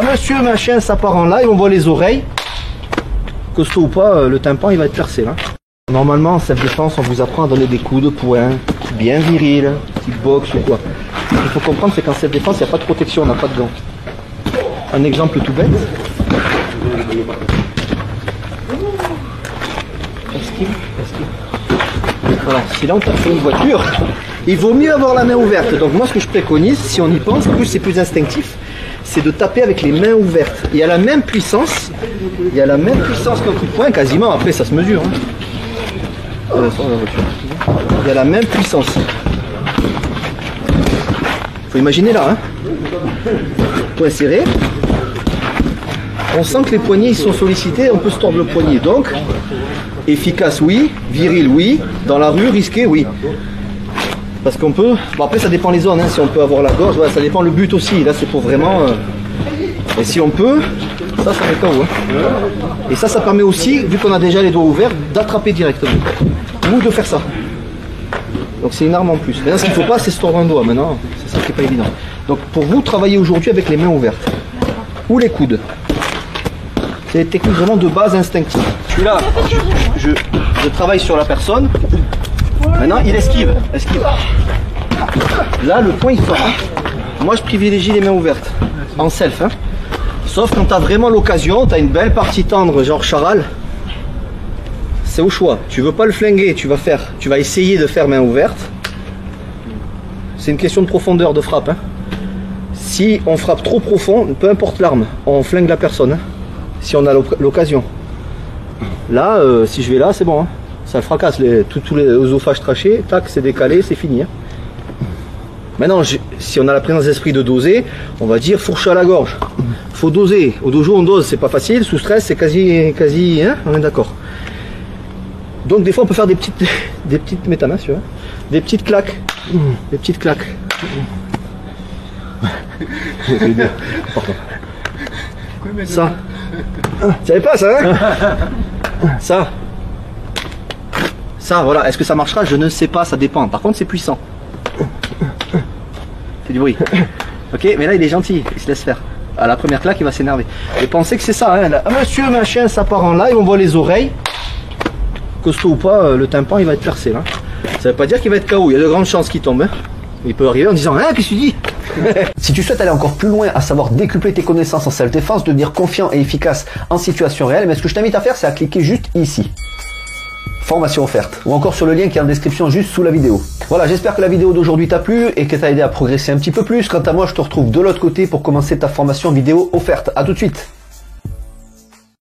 Monsieur machin, ça part en live, on voit les oreilles. Costaud ou pas, le tympan il va être percé là. Normalement en self-défense, on vous apprend à donner des coups de poing, bien viril, type boxe ou quoi. Ce qu'il faut comprendre, c'est qu'en self-défense, il n'y a pas de protection, on n'a pas de gants. Un exemple tout bête. Esquive. Voilà, si là on tape sur une voiture, il vaut mieux avoir la main ouverte. Donc moi ce que je préconise, si on y pense, plus c'est plus instinctif, c'est de taper avec les mains ouvertes. Il y a la même puissance, qu'un coup de poing quasiment, après ça se mesure. Hein. Il y a la même puissance. Faut imaginer là, hein. Poing serré. On sent que les poignets ils sont sollicités, on peut se tordre le poignet. Donc, efficace oui, viril oui, dans la rue risqué oui. Parce qu'on peut, bon après ça dépend les zones, hein. Si on peut avoir la gorge, voilà, ça dépend le but aussi, là c'est pour vraiment, et si on peut, ça met KO. Hein. Et ça permet aussi, vu qu'on a déjà les doigts ouverts, d'attraper directement, ou de faire ça. Donc c'est une arme en plus. Maintenant ce qu'il ne faut pas c'est se tordre un doigt, maintenant c'est ça qui n'est pas évident. Donc pour vous, travaillez aujourd'hui avec les mains ouvertes, ou les coudes. C'est des techniques vraiment de base instinctive. Je suis là, je travaille sur la personne. Maintenant, il esquive. Là, le point, il sort. Hein. Moi, je privilégie les mains ouvertes, en self. Hein. Sauf quand tu as vraiment l'occasion, tu as une belle partie tendre, genre charal. C'est au choix. Tu veux pas le flinguer, tu vas essayer de faire main ouverte. C'est une question de profondeur de frappe. Hein. Si on frappe trop profond, peu importe l'arme, on flingue la personne. Hein. Si on a l'occasion. Là, si je vais là, c'est bon. Hein. Ça fracasse tous les œsophages trachés, tac, c'est décalé, c'est fini. Hein. Maintenant, si on a la présence d'esprit de doser, on va dire fourche à la gorge. Faut doser. Au dojo, on dose, c'est pas facile. Sous stress, c'est quasi, hein, on est d'accord. Donc, des fois, on peut faire des petites métanas, tu vois, des petites claques. Des petites claques. Ça. Tu savais pas ça, hein? Ça, voilà. Est-ce que ça marchera? Je ne sais pas, ça dépend. Par contre, c'est puissant. C'est du bruit. Ok, mais là, il est gentil. Il se laisse faire. À la première claque, il va s'énerver. Et pensez que c'est ça, hein, là. Monsieur machin, ça part en live, on voit les oreilles. Costaud ou pas, le tympan, il va être percé, là. Ça veut pas dire qu'il va être KO. Il y a de grandes chances qu'il tombe. Hein. Il peut arriver en disant, hein, qu'est-ce que tu dis? Si tu souhaites aller encore plus loin, à savoir décupler tes connaissances en self-défense, devenir confiant et efficace en situation réelle, mais ce que je t'invite à faire, c'est à cliquer juste ici. Formation offerte, ou encore sur le lien qui est en description juste sous la vidéo. Voilà, j'espère que la vidéo d'aujourd'hui t'a plu et qu'elle t'a aidé à progresser un petit peu plus. Quant à moi, je te retrouve de l'autre côté pour commencer ta formation vidéo offerte. À tout de suite.